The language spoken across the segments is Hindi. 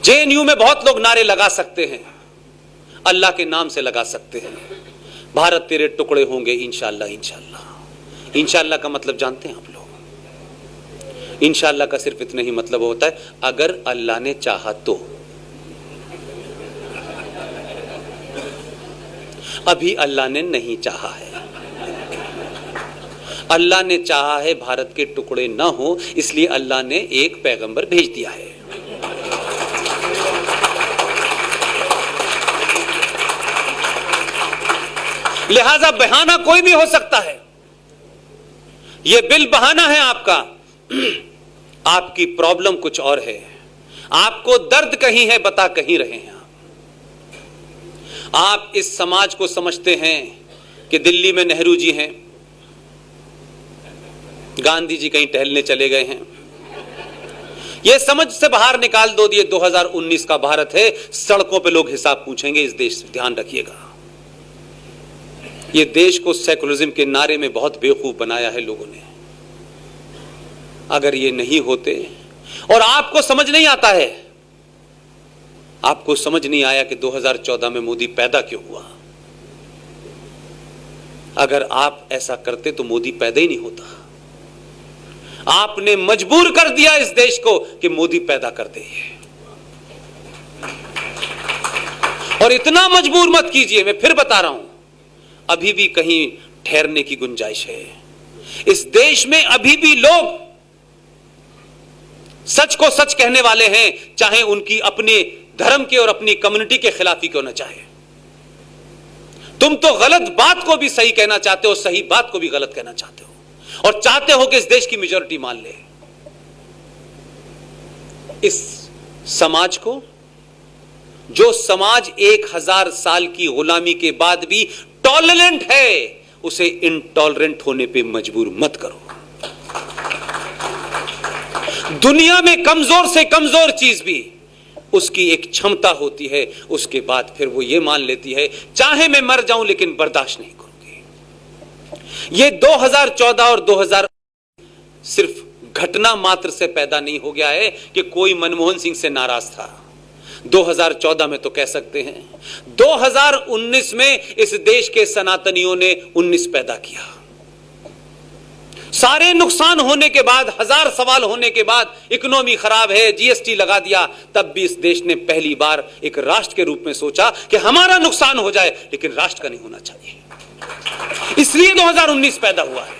जेएनयू में बहुत लोग नारे लगा सकते हैं, अल्लाह के नाम से लगा सकते हैं, भारत तेरे टुकड़े होंगे इंशाअल्लाह इंशाअल्लाह। इंशाअल्लाह का मतलब जानते हैं आप लोग? इंशाअल्लाह का सिर्फ इतना ही मतलब होता है, अगर अल्लाह ने चाहा तो। अभी अल्लाह ने नहीं चाहा है। अल्लाह ने चाहा है भारत के टुकड़े ना हो, इसलिए अल्लाह ने एक पैगंबर भेज दिया है। लिहाजा बहाना कोई भी हो सकता है। यह बिल बहाना है आपका। आपकी प्रॉब्लम कुछ और है, आपको दर्द कहीं है, बता कहीं रहे हैं आप इस समाज को समझते हैं कि दिल्ली में नेहरू जी हैं, गांधी जी कहीं टहलने चले गए हैं। यह समझ से बाहर निकाल दो। ये 2019 का भारत है, सड़कों पे लोग हिसाब पूछेंगे इस देश से, ध्यान रखिएगा। ये देश को सेकुलरिज्म के नारे में बहुत बेवकूफ बनाया है लोगों ने। अगर ये नहीं होते, और आपको समझ नहीं आता है, आपको समझ नहीं आया कि 2014 में मोदी पैदा क्यों हुआ। अगर आप ऐसा करते तो मोदी पैदा ही नहीं होता। आपने मजबूर कर दिया इस देश को कि मोदी पैदा कर दे। और इतना मजबूर मत कीजिए, मैं फिर बता रहा हूं, अभी भी कहीं ठहरने की गुंजाइश है। इस देश में अभी भी लोग सच को सच कहने वाले हैं, चाहे उनकी अपने धर्म के और अपनी कम्युनिटी के खिलाफ ही क्यों ना चाहे। तुम तो गलत बात को भी सही कहना चाहते हो, सही बात को भी गलत कहना चाहते हो, और चाहते हो कि इस देश की मेजॉरिटी मान ले। इस समाज को, जो समाज 1000 साल की गुलामी के बाद भी टॉलरेंट है, उसे इनटॉलरेंट होने पे मजबूर मत करो। दुनिया में कमजोर से कमजोर चीज भी उसकी एक क्षमता होती है, उसके बाद फिर वो ये मान लेती है चाहे मैं मर जाऊं लेकिन बर्दाश्त नहीं करूंगी। ये 2014 और 2000 सिर्फ घटना मात्र से पैदा नहीं हो गया है कि कोई मनमोहन सिंह से नाराज था। 2014 में तो कह सकते हैं, 2019 में इस देश के सनातनियों ने 19 पैदा किया। सारे नुकसान होने के बाद, 1000 सवाल होने के बाद, इकोनॉमी खराब है, जीएसटी लगा दिया, तब भी इस देश ने पहली बार एक राष्ट्र के रूप में सोचा कि हमारा नुकसान हो जाए लेकिन राष्ट्र का नहीं होना चाहिए। इसलिए 2019 पैदा हुआ है।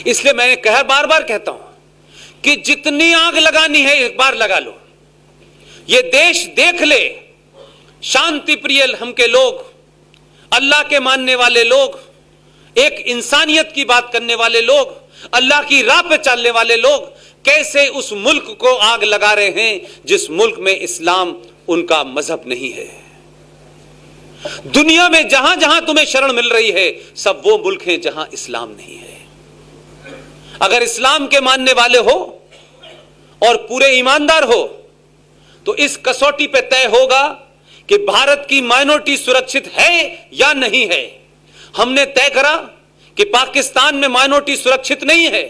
इसलिए मैं बार बार कहता हूं कि जितनी आग लगानी है एक बार लगा लो। ये देश देख ले, शांति प्रिय हम के लोग, अल्लाह के मानने वाले लोग, एक इंसानियत की बात करने वाले लोग, अल्लाह की राह पे चलने वाले लोग कैसे उस मुल्क को आग लगा रहे हैं जिस मुल्क में इस्लाम उनका मजहब नहीं है। दुनिया में जहां जहां तुम्हें शरण मिल रही है, सब वो मुल्क हैं जहां इस्लाम नहीं है। अगर इस्लाम के मानने वाले हो और पूरे ईमानदार हो तो इस कसौटी पे तय होगा कि भारत की माइनॉरिटी सुरक्षित है या नहीं है। हमने तय करा कि पाकिस्तान में माइनॉरिटी सुरक्षित नहीं है,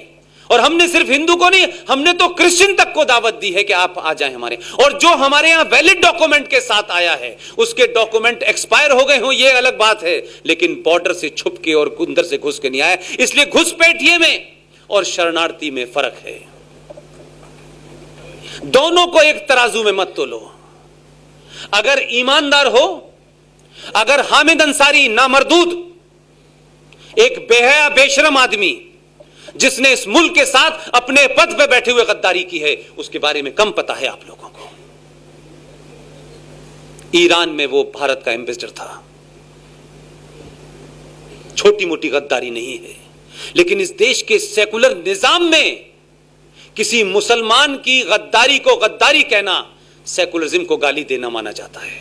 और हमने सिर्फ हिंदू को नहीं, हमने तो क्रिश्चियन तक को दावत दी है कि आप आ जाएं हमारे। और जो हमारे यहां वैलिड डॉक्यूमेंट के साथ आया है, उसके डॉक्यूमेंट एक्सपायर हो गए हो, यह अलग बात है, लेकिन बॉर्डर से छुप के और अंदर से घुस के नहीं आया। इसलिए घुसपैठिए में और शरणार्थी में फर्क है। दोनों को एक तराजू में मत तोलो। अगर ईमानदार हो, अगर हामिद अंसारी नामर्दूद, एक बेहया बेशरम आदमी जिसने इस मुल्क के साथ अपने पद पे बैठे हुए गद्दारी की है, उसके बारे में कम पता है आप लोगों को। ईरान में वो भारत का एम्बेसडर था। छोटी मोटी गद्दारी नहीं है, लेकिन इस देश के सेकुलर निजाम में किसी मुसलमान की गद्दारी को गद्दारी कहना सेकुलरिज्म को गाली देना माना जाता है।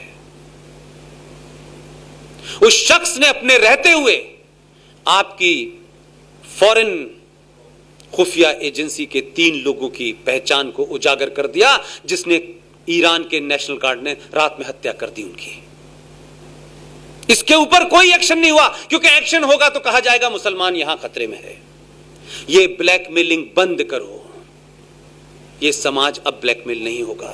उस शख्स ने अपने रहते हुए आपकी फॉरेन खुफिया एजेंसी के 3 लोगों की पहचान को उजागर कर दिया, जिसने ईरान के नेशनल गार्ड ने रात में हत्या कर दी उनकी। इसके ऊपर कोई एक्शन नहीं हुआ, क्योंकि एक्शन होगा तो कहा जाएगा मुसलमान यहां खतरे में है। यह ब्लैकमेलिंग बंद करो। यह समाज अब ब्लैकमेल नहीं होगा।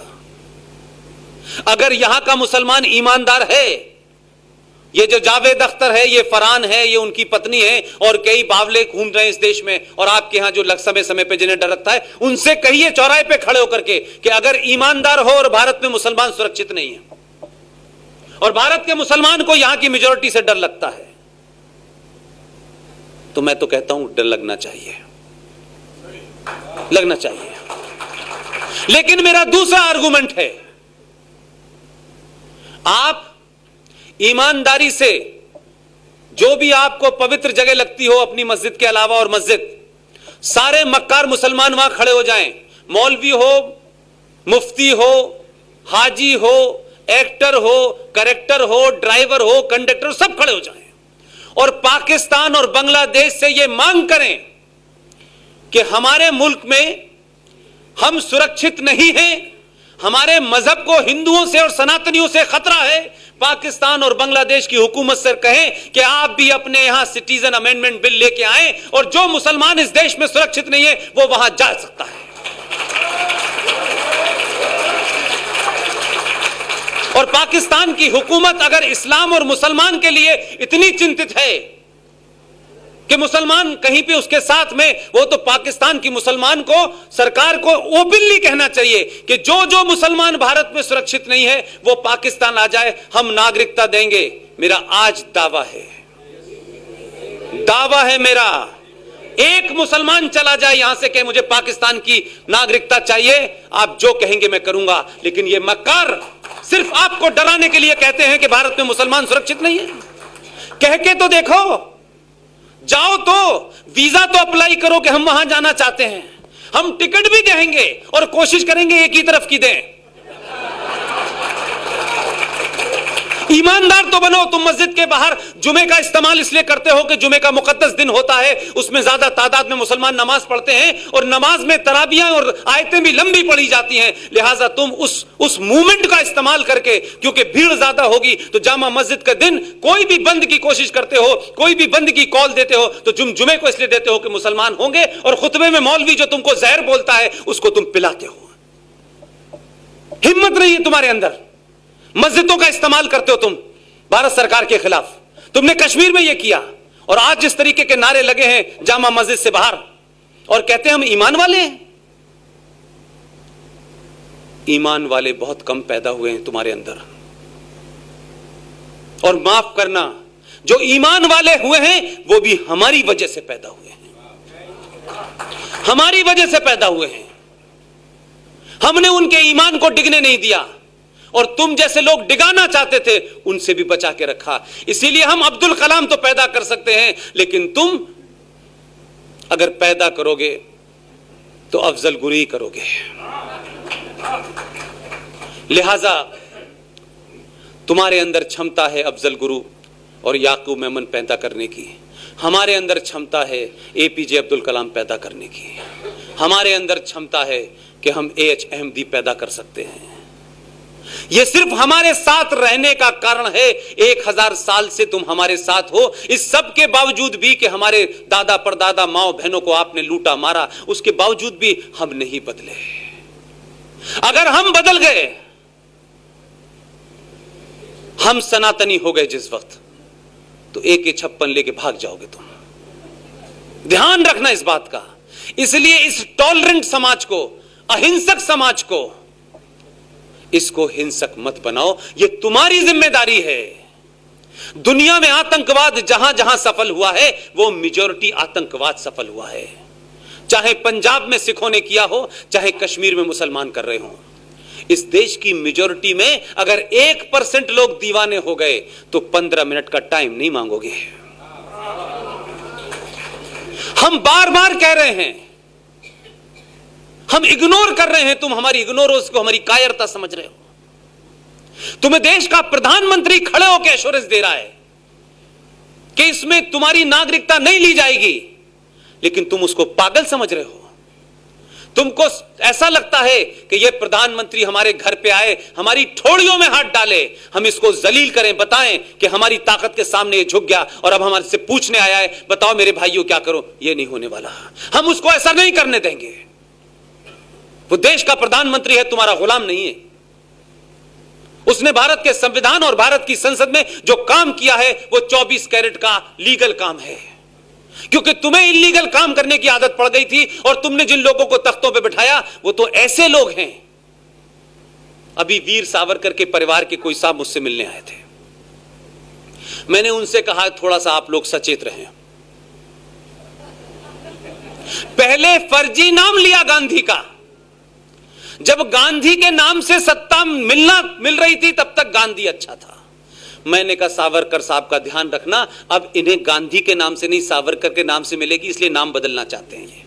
अगर यहां का मुसलमान ईमानदार है, ये जो जावेद अख्तर है, ये फरहान है, ये उनकी पत्नी है और कई बावले घूम रहे हैं इस देश में, और आपके यहां जो समय समय पे जिन्हें डर रखता है, उनसे कहिए चौराहे पे खड़े होकर के कि अगर ईमानदार हो और भारत में मुसलमान सुरक्षित नहीं है और भारत के मुसलमान को यहां की मेजॉरिटी से डर लगता है, तो मैं तो कहता हूं डर लगना चाहिए, लगना चाहिए। लेकिन मेरा दूसरा आर्गुमेंट है, आप ईमानदारी से जो भी आपको पवित्र जगह लगती हो अपनी मस्जिद के अलावा, और मस्जिद, सारे मक्कार मुसलमान वहां खड़े हो जाएं, मौलवी हो, मुफ्ती हो, हाजी हो, एक्टर हो, करेक्टर हो, ड्राइवर हो, कंडक्टर, सब खड़े हो जाएं और पाकिस्तान और बांग्लादेश से यह मांग करें कि हमारे मुल्क में हम सुरक्षित नहीं हैं, हमारे मजहब को हिंदुओं से और सनातनियों से खतरा है। पाकिस्तान और बांग्लादेश की हुकूमत से कहें कि आप भी अपने यहां सिटीजन अमेंडमेंट बिल लेके आए और जो मुसलमान इस देश में सुरक्षित नहीं है वो वहां जा सकता है। और पाकिस्तान की हुकूमत अगर इस्लाम और मुसलमान के लिए इतनी चिंतित है कि मुसलमान कहीं पे उसके साथ में, वो तो पाकिस्तान की मुसलमान को, सरकार को ओपनली कहना चाहिए कि जो जो मुसलमान भारत में सुरक्षित नहीं है वो पाकिस्तान आ जाए, हम नागरिकता देंगे। मेरा आज दावा है मेरा, एक मुसलमान चला जाए यहां से कि मुझे पाकिस्तान की नागरिकता चाहिए, आप जो कहेंगे मैं करूंगा। लेकिन ये मक्कार सिर्फ आपको डराने के लिए कहते हैं कि भारत में मुसलमान सुरक्षित नहीं है। कह के तो देखो, जाओ तो वीजा तो अप्लाई करो कि हम वहां जाना चाहते हैं, हम टिकट भी देंगे और कोशिश करेंगे एक ही तरफ की दें। ईमानदार तो बनो। तुम मस्जिद के बाहर जुमे का इस्तेमाल इसलिए करते हो कि जुमे का मुकद्दस दिन होता है, उसमें ज्यादा तादाद में मुसलमान नमाज पढ़ते हैं और नमाज में तराबियां और आयतें भी लंबी पढ़ी जाती हैं, लिहाजा तुम उस मूवमेंट का इस्तेमाल करके, क्योंकि भीड़ ज्यादा होगी तो जामा मस्जिद का दिन कोई भी बंद की कोशिश करते हो, कोई भी बंद की कॉल देते हो तो जुमे को इसलिए देते हो कि मुसलमान होंगे, और खुतबे में मौलवी जो तुमको जहर बोलता है उसको तुम पिलाते हो। हिम्मत नहीं है तुम्हारे अंदर, मस्जिदों का इस्तेमाल करते हो तुम भारत सरकार के खिलाफ। तुमने कश्मीर में यह किया और आज जिस तरीके के नारे लगे हैं जामा मस्जिद से बाहर और कहते हैं हम ईमान वाले हैं। ईमान वाले बहुत कम पैदा हुए हैं तुम्हारे अंदर, और माफ करना, जो ईमान वाले हुए हैं वो भी हमारी वजह से पैदा हुए हैं, हमारी वजह से पैदा हुए हैं। हमने उनके ईमान को डिगने नहीं दिया और तुम जैसे लोग डिगाना चाहते थे उनसे भी बचा के रखा। इसीलिए हम अब्दुल कलाम तो पैदा कर सकते हैं, लेकिन तुम अगर पैदा करोगे तो अफजल गुरी करोगे। लिहाजा तुम्हारे अंदर क्षमता है अफजल गुरु और याकूब मेमन पैदा करने की, हमारे अंदर क्षमता है एपीजे अब्दुल कलाम पैदा करने की, हमारे अंदर क्षमता है कि हम एएच अहमदी पैदा कर सकते हैं। यह सिर्फ हमारे साथ रहने का कारण है। 1000 साल से तुम हमारे साथ हो, इस सब के बावजूद भी कि हमारे दादा परदादा माओ बहनों को आपने लूटा मारा, उसके बावजूद भी हम नहीं बदले। अगर हम बदल गए, हम सनातनी हो गए जिस वक्त, तो AK-56 लेके भाग जाओगे तुम। ध्यान रखना इस बात का। इसलिए इस टॉलरेंट समाज को, अहिंसक समाज को, इसको हिंसक मत बनाओ, यह तुम्हारी जिम्मेदारी है। दुनिया में आतंकवाद जहां जहां सफल हुआ है वो मेजॉरिटी आतंकवाद सफल हुआ है। चाहे पंजाब में सिखों ने किया हो, चाहे कश्मीर में मुसलमान कर रहे हो। इस देश की मेजॉरिटी में अगर 1% लोग दीवाने हो गए तो 15 मिनट का टाइम नहीं मांगोगे। हम बार बार कह रहे हैं, हम इग्नोर कर रहे हैं, तुम हमारी इग्नोरेंस को हमारी कायरता समझ रहे हो। तुम्हें देश का प्रधानमंत्री खड़े होकर एश्योरेंस दे रहा है कि इसमें तुम्हारी नागरिकता नहीं ली जाएगी, लेकिन तुम उसको पागल समझ रहे हो। तुमको ऐसा लगता है कि यह प्रधानमंत्री हमारे घर पे आए, हमारी ठोड़ियों में हाथ डाले, हम इसको जलील करें, बताएं कि हमारी ताकत के सामने ये झुक गया और अब हमारे से पूछने आया है, बताओ मेरे भाइयों क्या करो। यह नहीं होने वाला, हम उसको ऐसा नहीं करने देंगे। वो देश का प्रधानमंत्री है, तुम्हारा गुलाम नहीं है। उसने भारत के संविधान और भारत की संसद में जो काम किया है वो 24 कैरेट का लीगल काम है, क्योंकि तुम्हें इलीगल काम करने की आदत पड़ गई थी और तुमने जिन लोगों को तख्तों पे बिठाया वो तो ऐसे लोग हैं। अभी वीर सावरकर के परिवार के कोई साहब मुझसे मिलने आए थे। मैंने उनसे कहा थोड़ा सा आप लोग सचेत रहें। पहले फर्जी नाम लिया गांधी का, जब गांधी के नाम से सत्ता मिल रही थी तब तक गांधी अच्छा था। मैंने कहा सावरकर साहब का ध्यान रखना, अब इन्हें गांधी के नाम से नहीं सावरकर के नाम से मिलेगी, इसलिए नाम बदलना चाहते हैं ये।